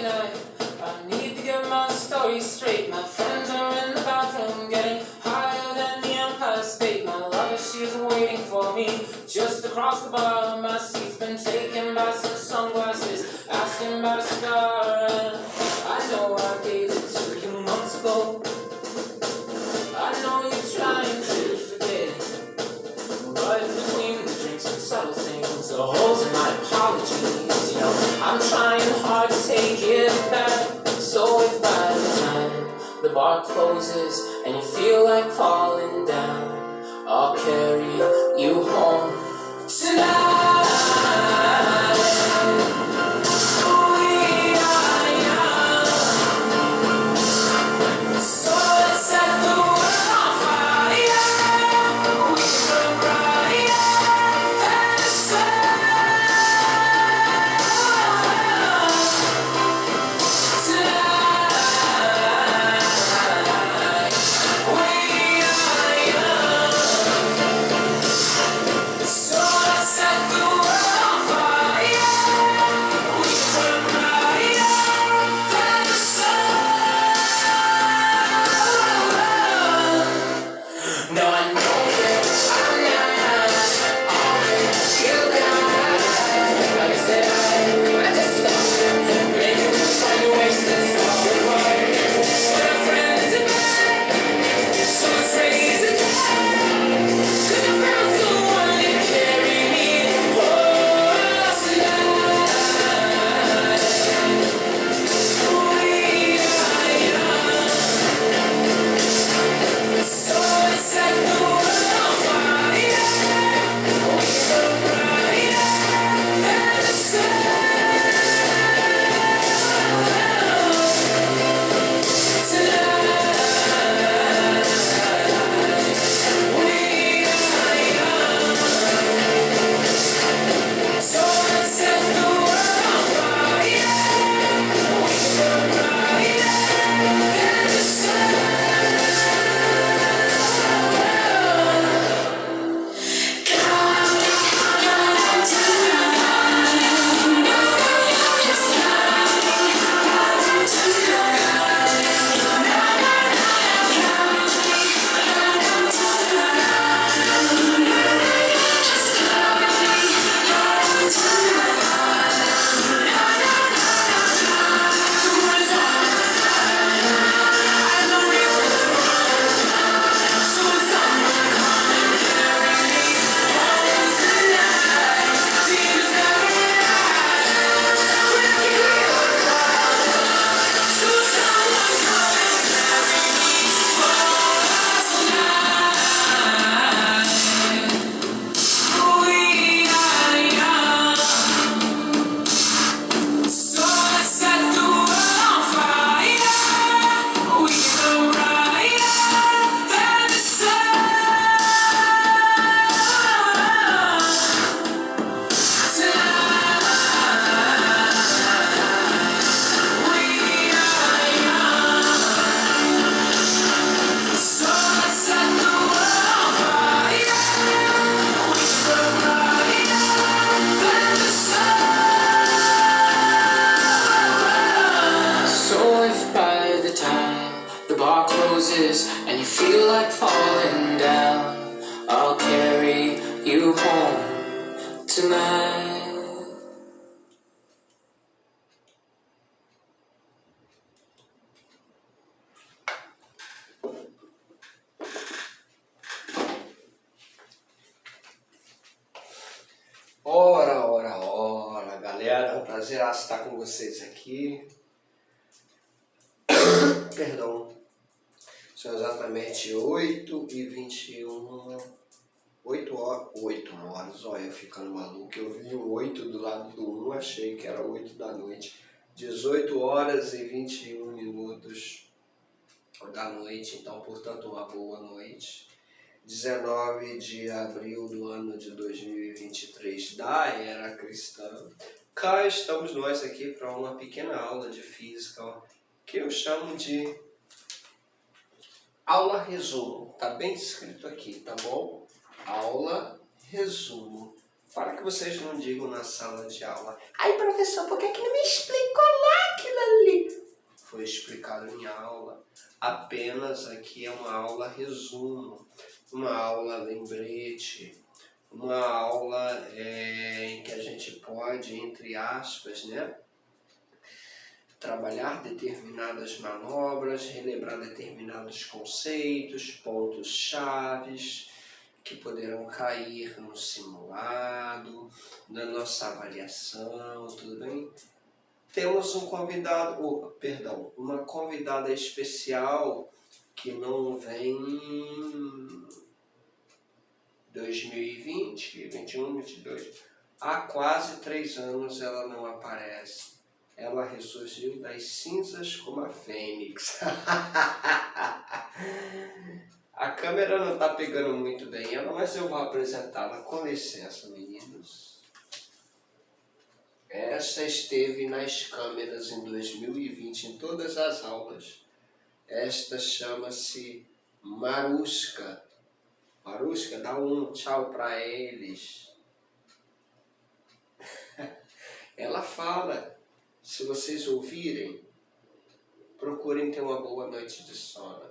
night. I need to get my story straight. My friends are in the bathroom getting higher than the Empire State. My lover, she's waiting for me just across the bar. My seat's been taken by some sunglasses, asking about a scar. And I know I gave it to you months ago. I know you're trying to forget, but in between the drinks and subtle things, the holes in my apologies, you know, I'm trying hard to take it back. So if by the time the bar closes and you feel like falling down, I'll carry you home tonight. We are young, so let's set the world on fire. We can burn brighter than the sun. And you feel like falling down, I'll carry you home tonight. Ora, galera, é um prazer estar com vocês aqui. Perdão, são exatamente 8h21, 8 horas, olha, eu ficando maluco, eu vi um 8 do lado do 1, achei que era 8 da noite, 18 horas e 21 minutos da noite, então, portanto, uma boa noite. 19 de abril do ano de 2023 da era cristã. Cá estamos nós aqui para uma pequena aula de física que eu chamo de aula resumo. Tá bem escrito aqui, tá bom? Aula resumo. Para que vocês não digam na sala de aula: ai, professor, por que não me explicou lá aquilo ali? ficaram em aula. Apenas aqui é uma aula resumo, uma aula lembrete, uma aula em que a gente pode, entre aspas, né, trabalhar determinadas manobras, relembrar determinados conceitos, pontos chaves que poderão cair no simulado, na nossa avaliação, tudo bem? Temos um convidado, uma convidada especial que não vem 2020, 21, 22. Há quase 3 anos ela não aparece. Ela ressurgiu das cinzas como a fênix. A câmera não está pegando muito bem ela, mas eu vou apresentá-la. Com licença, meninos. Esta esteve nas câmeras em 2020, em todas as aulas. Esta chama-se Maruska. Maruska, dá um tchau para eles. Ela fala. Se vocês ouvirem, procurem ter uma boa noite de sono.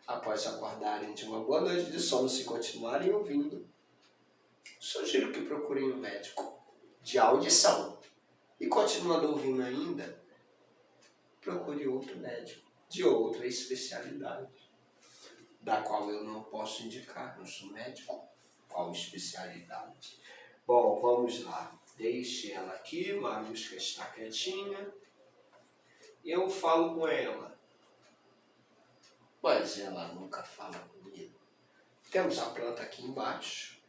Após acordarem de uma boa noite de sono, se continuarem ouvindo, sugiro que procurem um médico de audição. E continuando ouvindo ainda, procure outro médico de outra especialidade, da qual eu não posso indicar, não sou médico. Qual especialidade? Bom, vamos lá. Deixe ela aqui, Maruska está quietinha. Eu falo com ela, mas ela nunca fala comigo. Temos a planta aqui embaixo,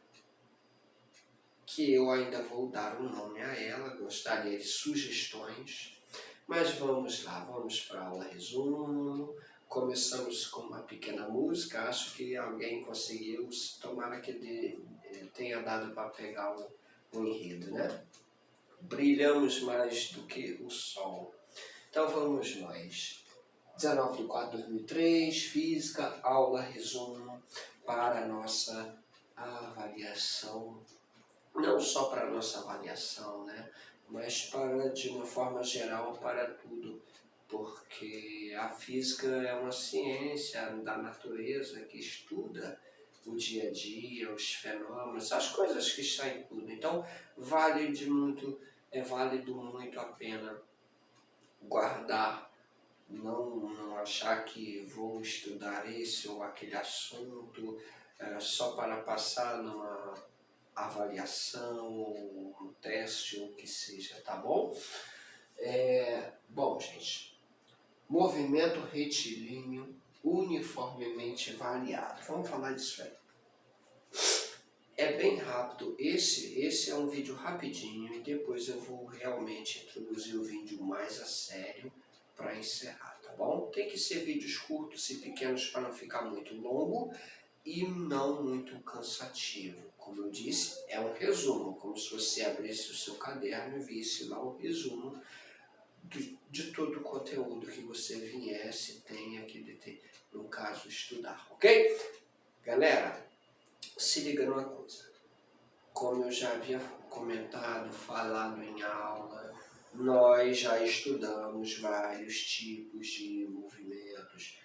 que eu ainda vou dar um nome a ela, gostaria de sugestões. Mas vamos lá, vamos para a aula resumo. Começamos com uma pequena música, acho que alguém conseguiu, tomara que tenha dado para pegar o enredo, né? Brilhamos mais do que o sol. Então vamos nós. 19/4/2003, física, aula resumo para a nossa avaliação. Não só para a nossa avaliação, né? Mas para, de uma forma geral, para tudo. Porque a física é uma ciência da natureza que estuda o dia a dia, os fenômenos, as coisas que estão em tudo. Então, é válido muito a pena guardar, não achar que vou estudar esse ou aquele assunto só para passar numa avaliação, ou um teste, ou o que seja, tá bom? Bom, gente, movimento retilíneo uniformemente variado. Vamos falar disso aí. É bem rápido, esse é um vídeo rapidinho e depois eu vou realmente introduzir o vídeo mais a sério para encerrar, tá bom? Tem que ser vídeos curtos e pequenos para não ficar muito longo e não muito cansativo. Como eu disse, é um resumo, como se você abrisse o seu caderno e visse lá o resumo de todo o conteúdo que você viesse, tenha que, no caso, estudar, ok? Galera, se liga numa coisa, como eu já havia comentado, falado em aula, nós já estudamos vários tipos de movimentos.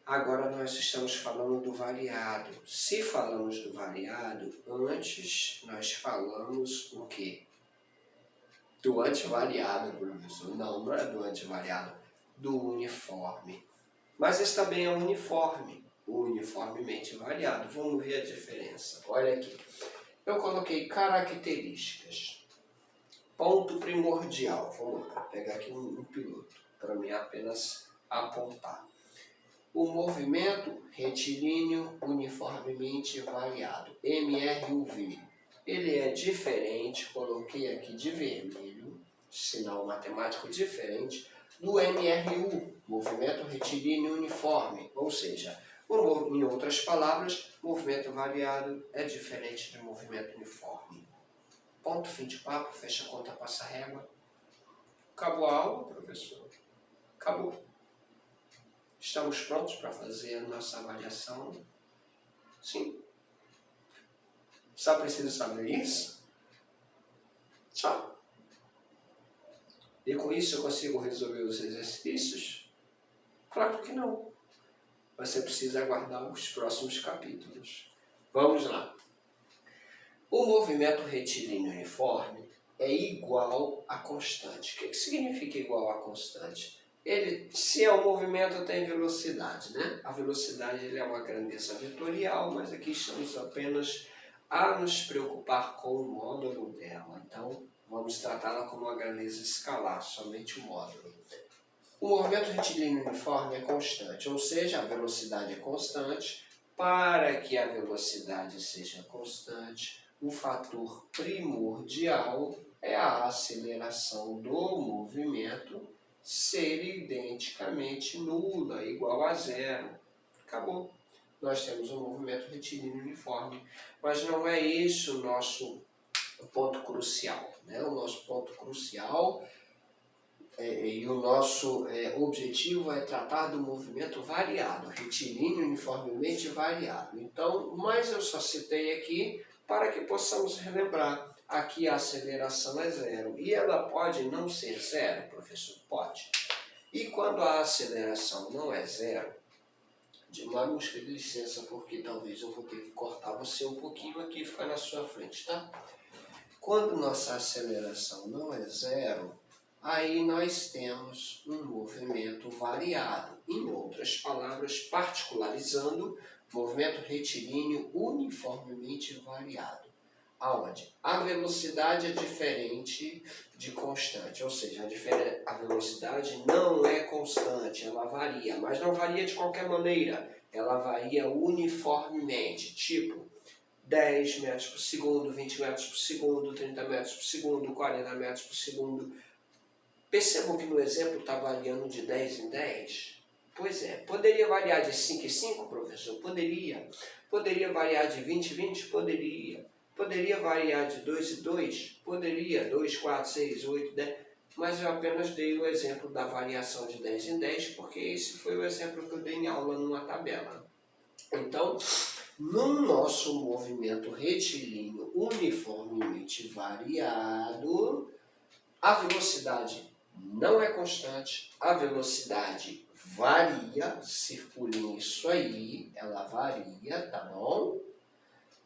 Agora nós estamos falando do variado. Se falamos do variado, antes nós falamos o quê? Do antivariado, professor. Não é do antivariado, do uniforme. Mas esse também é uniforme. Uniformemente variado. Vamos ver a diferença. Olha aqui. Eu coloquei características. Ponto primordial. Vamos lá, pegar aqui um piloto para mim apenas apontar. O movimento retilíneo uniformemente variado. MRUV. Ele é diferente, coloquei aqui de vermelho, sinal matemático diferente, do MRU, movimento retilíneo uniforme, ou seja, em outras palavras, movimento variado é diferente de movimento uniforme. Ponto, fim de papo, fecha a conta, passa a régua. Acabou a aula, professor? Acabou. Estamos prontos para fazer a nossa avaliação? Sim. Só preciso saber isso? Tchau. E com isso eu consigo resolver os exercícios? Claro que não. Você precisa aguardar os próximos capítulos. Vamos lá. O movimento retilíneo uniforme é igual a constante. O que significa igual a constante? Se é um movimento, tem velocidade, né? A velocidade é uma grandeza vetorial, mas aqui estamos apenas a nos preocupar com o módulo dela. Então, vamos tratá-la como uma grandeza escalar, somente o módulo. O movimento retilíneo uniforme é constante, ou seja, a velocidade é constante. Para que a velocidade seja constante, o fator primordial é a aceleração do movimento ser identicamente nula, igual a zero. Acabou. Nós temos um movimento retilíneo uniforme. Mas não é esse o nosso ponto crucial, né? O nosso ponto crucial e o nosso objetivo é tratar do movimento variado, retilíneo uniformemente variado. Então, mas eu só citei aqui para que possamos relembrar. Aqui a aceleração é zero. E ela pode não ser zero, professor? Pode. E quando a aceleração não é zero, Malusca, de licença, porque talvez eu vou ter que cortar você um pouquinho aqui e ficar na sua frente, tá? Quando nossa aceleração não é zero, aí nós temos um movimento variado. Em outras palavras, particularizando, movimento retilíneo uniformemente variado. Aonde? A velocidade é diferente de constante, ou seja, a velocidade não é constante, ela varia, mas não varia de qualquer maneira, ela varia uniformemente, tipo 10 metros por segundo, 20 metros por segundo, 30 metros por segundo, 40 metros por segundo. Percebam que no exemplo está variando de 10 em 10? Pois é, poderia variar de 5 em 5, professor? Poderia. Poderia variar de 20 em 20? Poderia. Poderia variar de 2 em 2? Poderia. 2, 4, 6, 8, 10. Mas eu apenas dei o exemplo da variação de 10 em 10, porque esse foi o exemplo que eu dei em aula numa tabela. Então, no nosso movimento retilíneo uniformemente variado, a velocidade não é constante, a velocidade varia, circulem isso aí, ela varia, tá bom?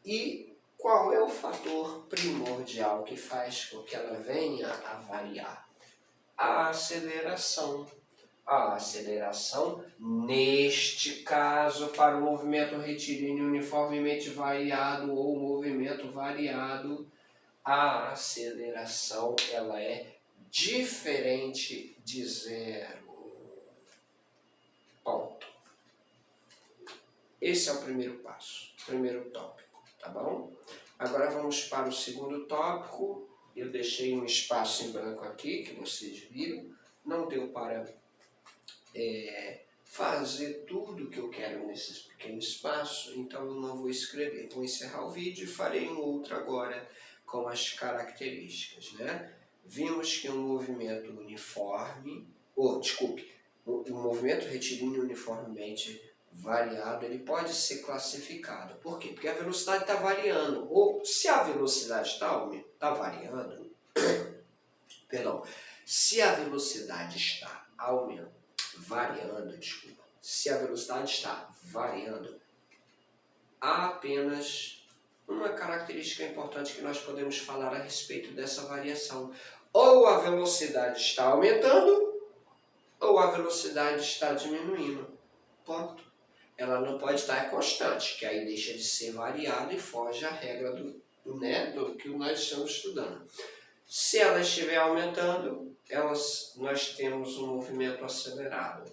E qual é o fator primordial que faz com que ela venha a variar? A aceleração. A aceleração, neste caso, para o movimento retilíneo uniformemente variado ou movimento variado, a aceleração ela é diferente de zero. Ponto. Esse é o primeiro passo, primeiro tópico, tá bom? Agora vamos para o segundo tópico. Eu deixei um espaço em branco aqui, que vocês viram. Não deu para fazer tudo que eu quero nesse pequeno espaço, então eu não vou escrever. Vou encerrar o vídeo e farei um outro agora com as características, né? Vimos que um movimento uniforme, um movimento retilíneo uniformemente variado, ele pode ser classificado. Por quê? Porque a velocidade está variando. Ou se a velocidade está variando, perdão, se a velocidade está se a velocidade está variando, há apenas uma característica importante que nós podemos falar a respeito dessa variação. Ou a velocidade está aumentando, ou a velocidade está diminuindo. Ponto. Ela não pode estar constante, que aí deixa de ser variado e foge à regra do que nós estamos estudando. Se ela estiver aumentando, nós temos um movimento acelerado.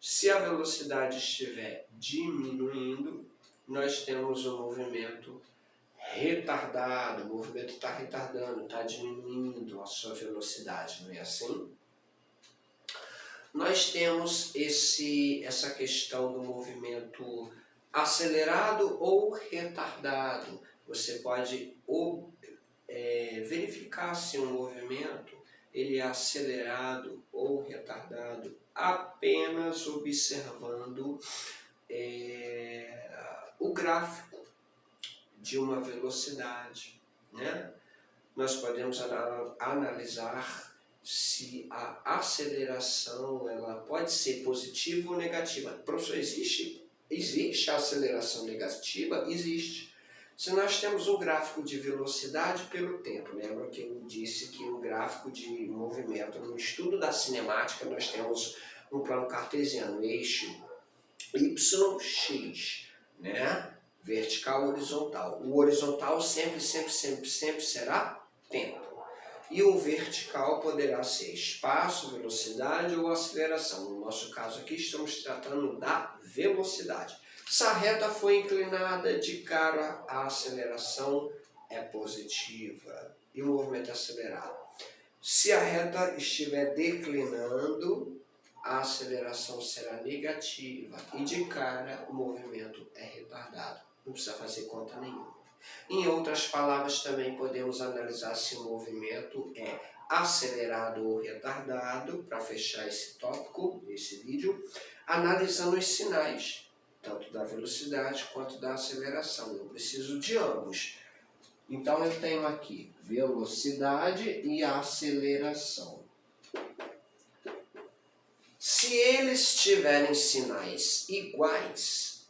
Se a velocidade estiver diminuindo, nós temos um movimento retardado. O movimento está retardando, está diminuindo a sua velocidade, não é assim? Nós temos essa questão do movimento acelerado ou retardado. Você pode verificar se um movimento ele é acelerado ou retardado apenas observando o gráfico de uma velocidade, né? Nós podemos analisar se a aceleração ela pode ser positiva ou negativa. Professor, existe a aceleração negativa? Existe. Se nós temos um gráfico de velocidade pelo tempo, lembra que eu disse que um gráfico de movimento, no estudo da cinemática, nós temos um plano cartesiano, eixo YX, né? Vertical, horizontal. O horizontal sempre será tempo. E o vertical poderá ser espaço, velocidade ou aceleração. No nosso caso aqui estamos tratando da velocidade. Se a reta foi inclinada de cara, a aceleração é positiva e o movimento é acelerado. Se a reta estiver declinando, a aceleração será negativa e de cara o movimento é retardado. Não precisa fazer conta nenhuma. Em outras palavras, também podemos analisar se o movimento é acelerado ou retardado, para fechar esse tópico, esse vídeo, analisando os sinais, tanto da velocidade quanto da aceleração. Eu preciso de ambos. Então eu tenho aqui velocidade e aceleração. Se eles tiverem sinais iguais,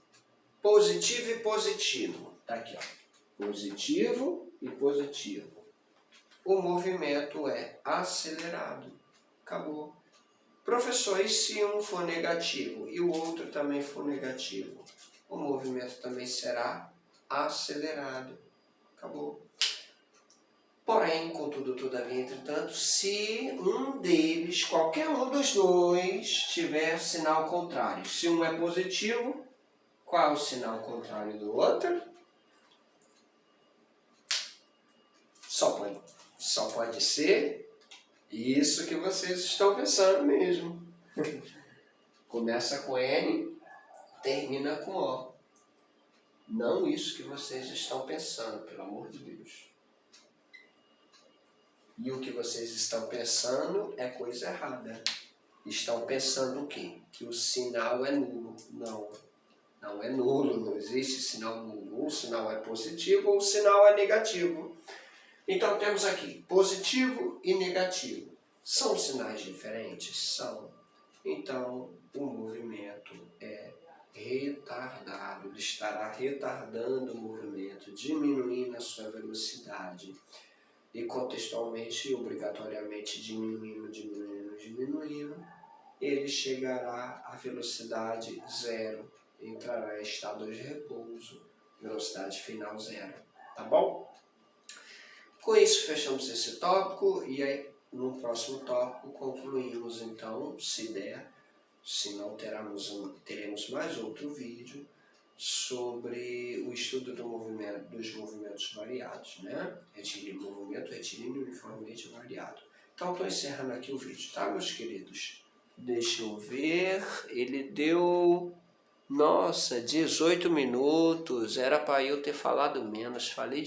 positivo e positivo, tá aqui, ó, positivo e positivo, o movimento é acelerado. Acabou. Professor, e se um for negativo e o outro também for negativo? O movimento também será acelerado. Acabou. Porém, contudo, todavia, entretanto, se um deles, qualquer um dos dois, tiver sinal contrário, se um é positivo, qual é o sinal contrário do outro? Só pode ser isso que vocês estão pensando mesmo. Começa com N, termina com O. Não isso que vocês estão pensando, pelo amor de Deus. E o que vocês estão pensando é coisa errada. Estão pensando o quê? Que o sinal é nulo. Não é nulo, não existe sinal nulo. Ou o sinal é positivo ou o sinal é negativo. Então temos aqui positivo e negativo. São sinais diferentes? São. Então o movimento é retardado. Ele estará retardando o movimento, diminuindo a sua velocidade. E contextualmente, obrigatoriamente, diminuindo, ele chegará à velocidade zero, entrará em estado de repouso, velocidade final zero, tá bom? Com isso, fechamos esse tópico e aí, no próximo tópico, concluímos então, se der, se não teremos mais outro vídeo, sobre o estudo dos movimentos variados, né? Movimento retilíneo uniformemente variado. Então, estou encerrando aqui o vídeo, tá, meus queridos? Deixa eu ver, ele deu, nossa, 18 minutos, era para eu ter falado menos, falei